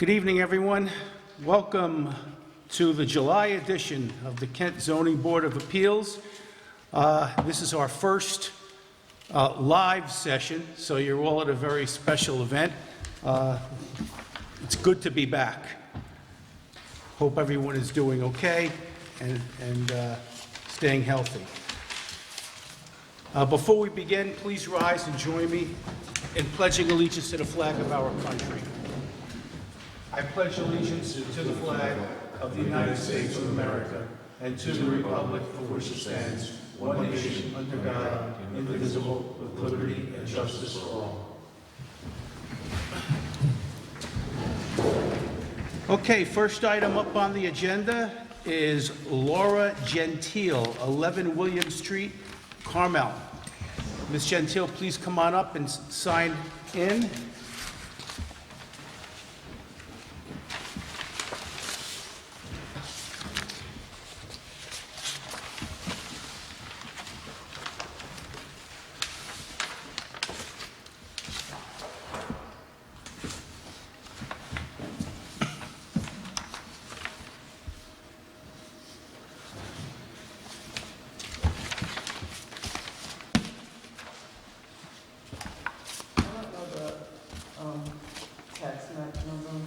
Good evening, everyone. Welcome to the July edition of the Kent Zoning Board of Appeals. This is our first live session, so you're all at a very special event. It's good to be back. Hope everyone is doing okay and staying healthy. Before we begin, please rise and join me in pledging allegiance to the flag of our country. I pledge allegiance to the flag of the United States of America and to the republic for which it stands, one nation, under God, indivisible, with liberty and justice for all. Okay, first item up on the agenda is Laura Gentile, 11 William Street, Carmel. Ms. Gentile, please come on up and sign in.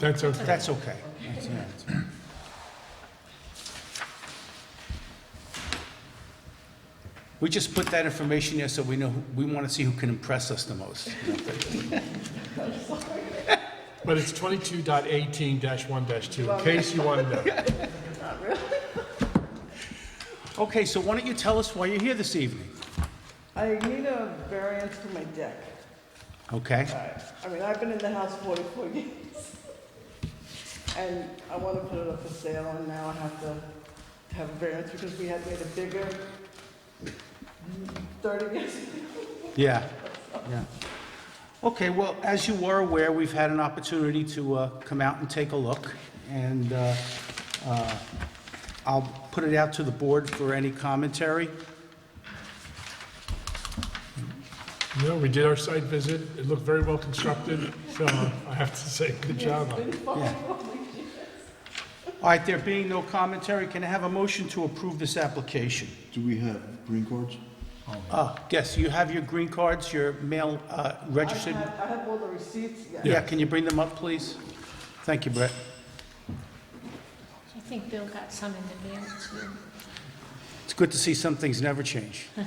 That's okay. That's okay. We just put that information there so we know, we want to see who can impress us the most. But it's 22.18-1-2, in case you want to know. Okay, so why don't you tell us why you're here this evening? I need a variance for my deck. Okay, I mean, I've been in the house 44 years. And I want to put it up for sale, and now I have to have a variance because we had made it bigger 30 years ago. yeah. Okay, well, as you are aware, we've had an opportunity to come out and take a look, and I'll put it out to the board for any commentary. No, we did our site visit. It looked very well constructed, so I have to say, good job on it. Yeah. All right, there being no commentary, can I have a motion to approve this application? Do we have green cards? Yes, you have your green cards, your mail registered? I have all the receipts, yes. Yeah, can you bring them up, please? Thank you, Brett. I think Bill got some in the mail too. It's good to see some things never change. I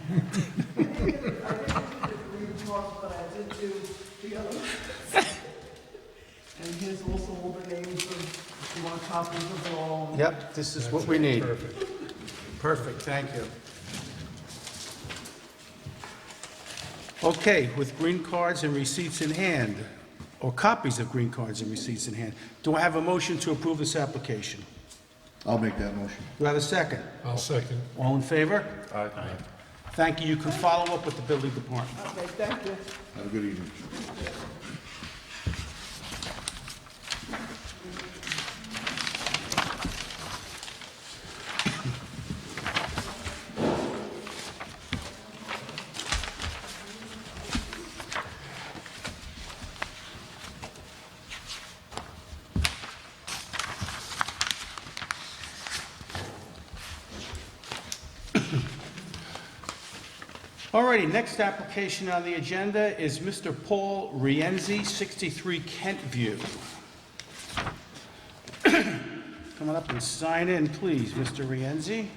didn't do the green cards, but I did do the other ones. And here's also all the names of, if you want copies of all. Yep, this is what we need. Perfect. Perfect, thank you. Okay, with green cards and receipts in hand, or copies of green cards and receipts in hand, do I have a motion to approve this application? I'll make that motion. Do I have a second? I'll second. All in favor? Aye. Thank you. You can follow up with the building department. Okay, thank you. Have a good evening. Alrighty, next application on the agenda is Mr. Paul Rienzi, 63 Kent View. Come on up and sign in, please, Mr. Rienzi.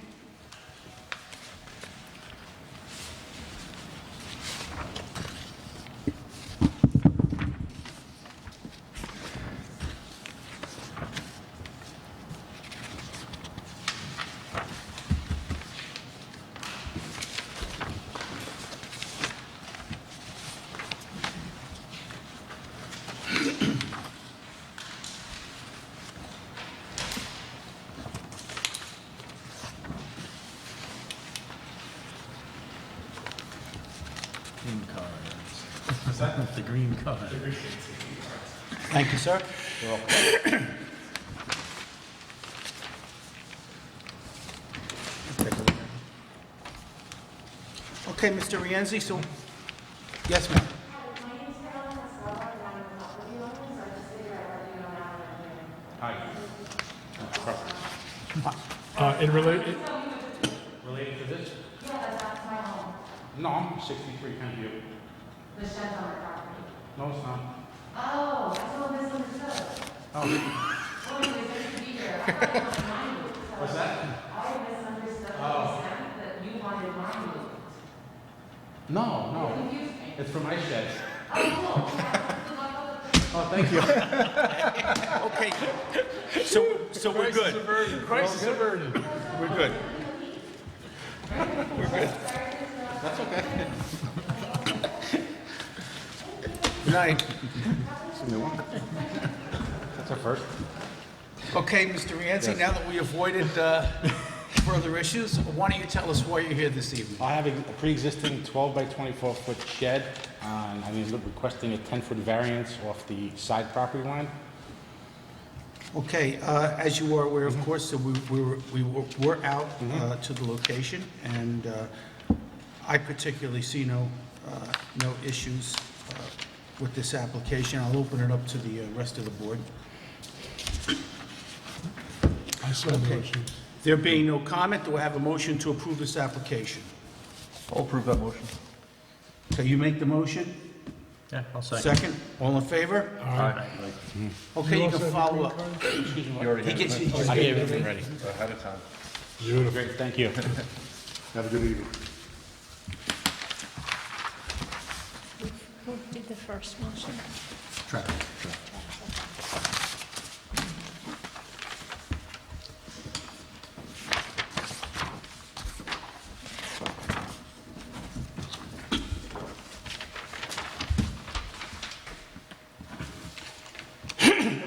Green cards. The green card. Thank you, sir. Okay, Mr. Rienzi, so, yes, ma'am. My name is Carolyn Escobar, and I'm a property owner, so I just property. In relation, Related to this? No, I'm 63 Penview. The shed's on the property. No, it's not. Oh, I still misunderstood. Oh, Oh, you supposed to be here. I thought you wanted mine moved. So what's that? I misunderstood what you said, that you wanted mine moved. No, You no. confused me. It's for my shed. Oh, cool. Yeah, good luck with it. Oh, thank you. Okay, so we're good. crisis averted. We're good. We're good. That's okay. Good night. That's our first. Okay, Mr. Rienzi, now that we avoided further issues, why don't you tell us why you're here this evening? I have a pre-existing 12 by 24-foot shed, and I'm requesting a 10-foot variance off the side property line. Okay, as you are aware, of course, so we're out to the location, and I particularly see no issues with this application. I'll open it up to the rest of the board. I saw the Okay. motion. There being no comment, do I have a motion to approve this application? I'll approve that motion. Okay, you make the motion? Yeah, I'll Second? All in favor? Okay, you also can have follow your up. green card? You already He had gets, it. he just I gave gave it. everything ready. Ahead of time. Beautiful. Great, thank you. Have a good evening. Who did the first motion?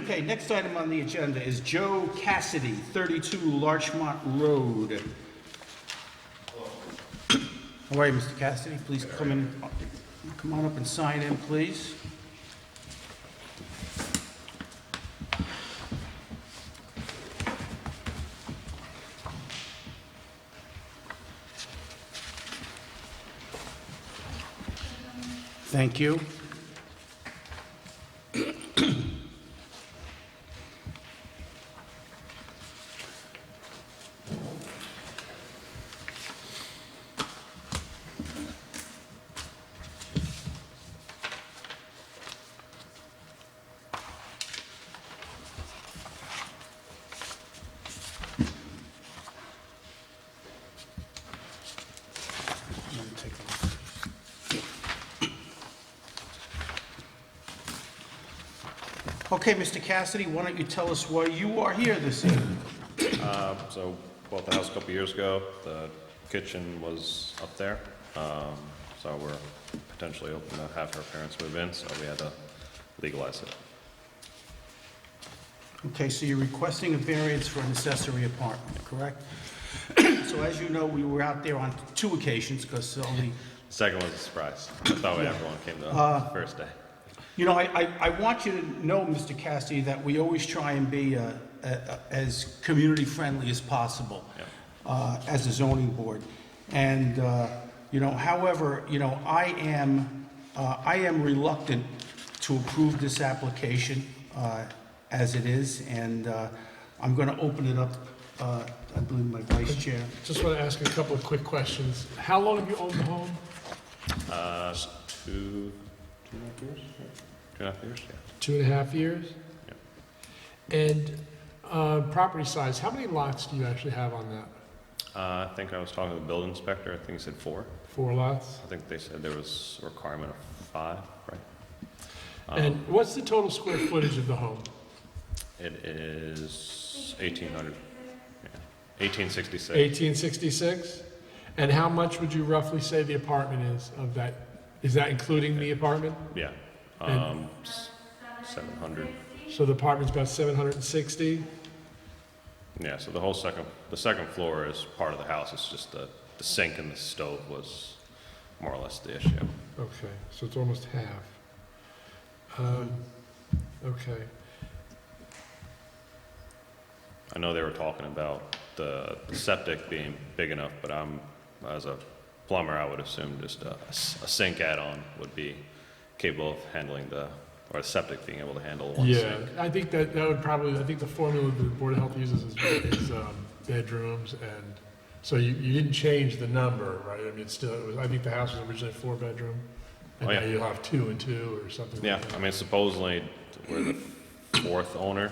Okay, next item on the agenda is Joe Cassidy, 32 Larchmont Road. How are you, Mr. Cassidy? Please come on up and sign in, please. Thank you. Let me take a look. Okay, Mr. Cassidy, why don't you tell us why you are here this evening? So bought the house a couple years ago. The kitchen was up there. So we're potentially hoping to have her parents move in, so we had to legalize it. Okay, so you're requesting a variance for an accessory apartment, correct? So as you know, we were out there on 2 occasions, because only, The second was a surprise. I thought everyone came to the first day. you know, I want you to know, Mr. Cassidy, that we always try and be as community-friendly as possible as a zoning board. And, you know, however, you know, I am reluctant to approve this application as it is, and I'm going to open it up, I believe my vice chair. Just want to ask a couple of quick questions. How long have you owned the home? 2.5 years? 2.5 years, yeah. 2.5 years? And property size, how many lots do you actually have on that? I think I was talking to the building inspector. I think he said 4. 4 lots? I think they said there was a requirement of 5, right? And what's the total square footage of the home? It is 1,800, yeah, 1866. 1866? And how much would you roughly say the apartment is of that? Is that including the apartment? Yeah, And- 700. So the apartment's about 760? Yeah, so the second floor is part of the house. It's just the sink and the stove was more or less the issue. Okay, so it's almost half. Okay. I know they were talking about the septic being big enough, but as a plumber, I would assume just a sink add-on would be capable of handling the or a septic being able to handle one Yeah, sink. I think that would probably, I think the formula the Board of Health uses is bedrooms, and so you didn't change the number, right? I mean, it was, I think the house was originally 4-bedroom, and Oh, now yeah. you'll have 2 and 2 or something Yeah, like that. I mean, supposedly, we're the fourth owner.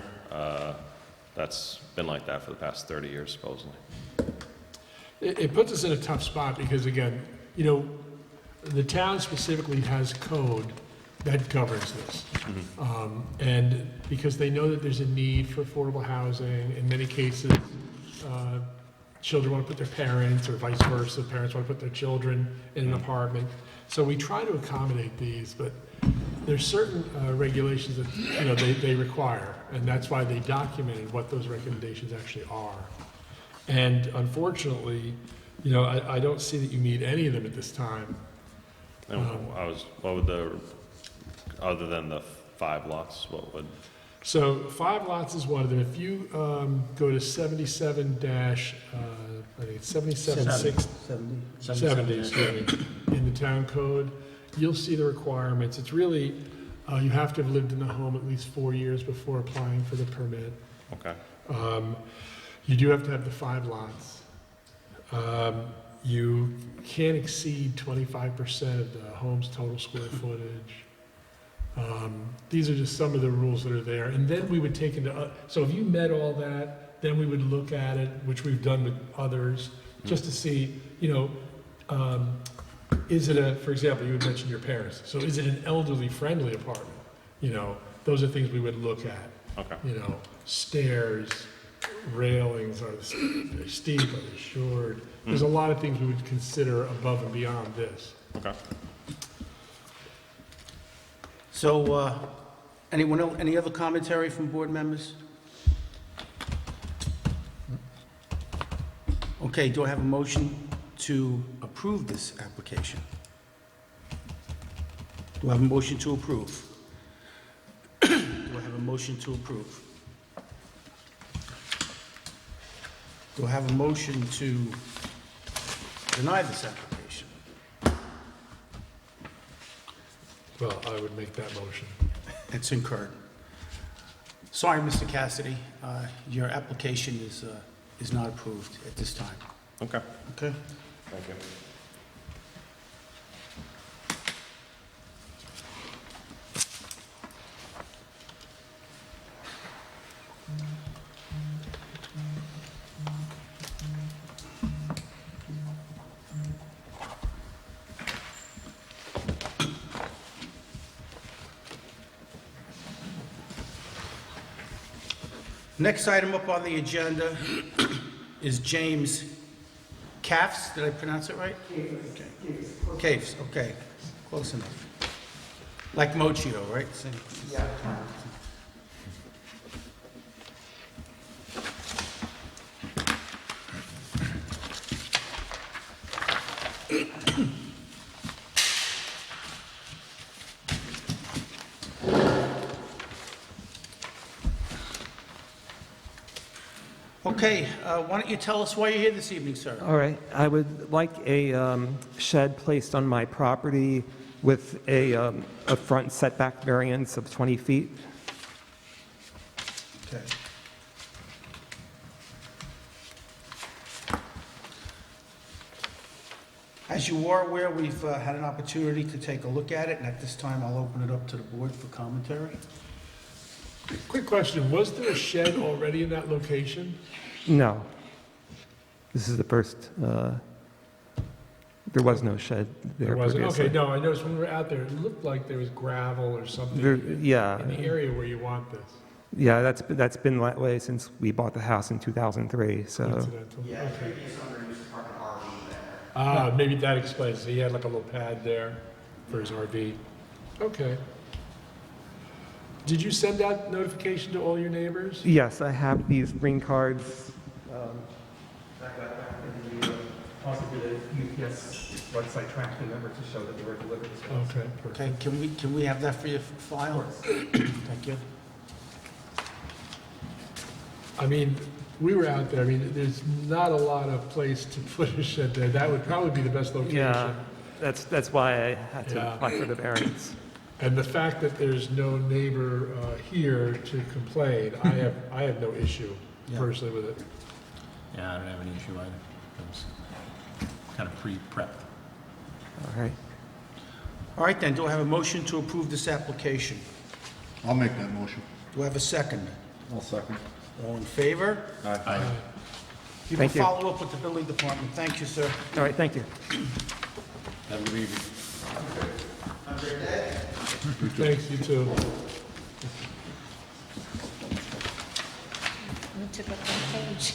That's been like that for the past 30 years, supposedly. It puts us in a tough spot because, again, you know, the town specifically has code that governs this. And because they know that there's a need for affordable housing, in many cases, children want to put their parents, or vice versa, parents want to put their children in an apartment. So we try to accommodate these, but there's certain regulations that, you know, they require, and that's why they documented what those recommendations actually are. And unfortunately, you know, I don't see that you meet any of them at this time. And what would other than the 5 lots, what would, So 5 lots is one of them. If you go to 77 dash, I think it's 70, excuse me, in the town code, you'll see the requirements. It's really, you have to have lived in the home at least 4 years before applying for the permit. okay, You do have to have the 5 lots. You can't exceed 25% of the home's total square footage. These are just some of the rules that are there. And then we would take into, so if you met all that, then we would look at it, which we've done with others, just to see, you know, is it for example, you had mentioned your parents. So is it an elderly friendly apartment? You know, those are things we would look at. okay. You know, stairs, railings, are they steep, are they short? There's a lot of things we would consider above and beyond this. Okay. So, anyone else, any other commentary from board members? Okay, do I have a motion to approve this application? Do I have a motion to approve? Do I have a motion to approve? Do I have a motion to deny this application? Well, I would make that motion. It's incurred. Sorry, Mr. Cassidy, your application is not approved at this time. Okay, Okay? thank you. Next item up on the agenda is James Caffs. Did I pronounce it right? Caves, okay. Close enough. Like Mochio, right? Same. Okay, why don't you tell us why you're here this evening, sir? All right, I would like a shed placed on my property with a front setback variance of 20 feet. Okay. As you are aware, we've had an opportunity to take a look at it, and at this time, I'll open it up to the board for commentary. Quick question, was there a shed already in that location? No. This is the first, there was no shed there There wasn't? previously. Okay, no, I noticed when we were out there, it looked like there was gravel or something There- in Yeah, the area where you want this, yeah, that's been that way since we bought the house in 2003, so. coincidental. Yeah, Okay. previous owner used to park an RV there. Ah, maybe that explains, it. He had like a little pad there for his RV. Okay. Did you send out notification to all your neighbors? Yes, I have these green cards. Also did a UPS website tracking number to show that they were delivered as well. Okay, perfect. Okay, can we have that for your file? Thank you. I mean, we were out there, I mean, there's not a lot of place to put a shed there. That would probably be the best location. Yeah, that's why I had to Yeah. apply for the variance. And the fact that there's no neighbor here to complain, I have no issue Yeah. personally with it. Yeah, I don't have any issue either. It was kind of pre-prepped. All right. All right, then, do I have a motion to approve this application? I'll make that motion. Do I have a second? I'll second. All in favor? Aye. You will Thank you. follow up with the building department. Thank you, sir. All right, thank you. Have a good evening. Thanks, you too. You took up one page.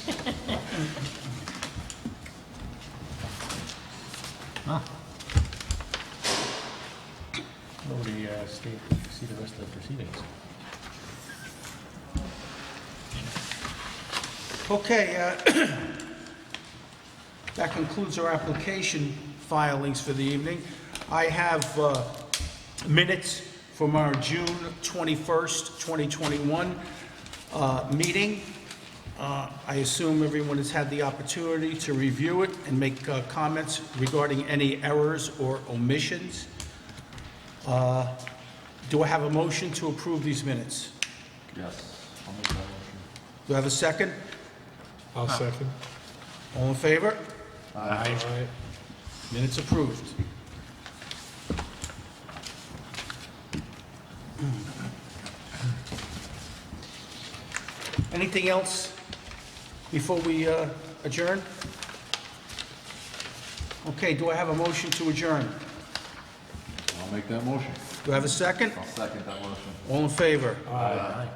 Nobody stayed to see the rest of the proceedings. Okay, that concludes our application filings for the evening. I have minutes from our June 21st, 2021 meeting. I assume everyone has had the opportunity to review it and make comments regarding any errors or omissions. Do I have a motion to approve these minutes? Yes, I'll make that motion. Do I have a second? I'll second. All in favor? All right. Minutes approved. Anything else before we adjourn? Okay, do I have a motion to adjourn? I'll make that motion. Do I have a second? I'll second that motion. All in favor? Aye.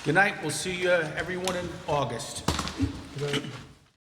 Good night, we'll see everyone in August. Good night.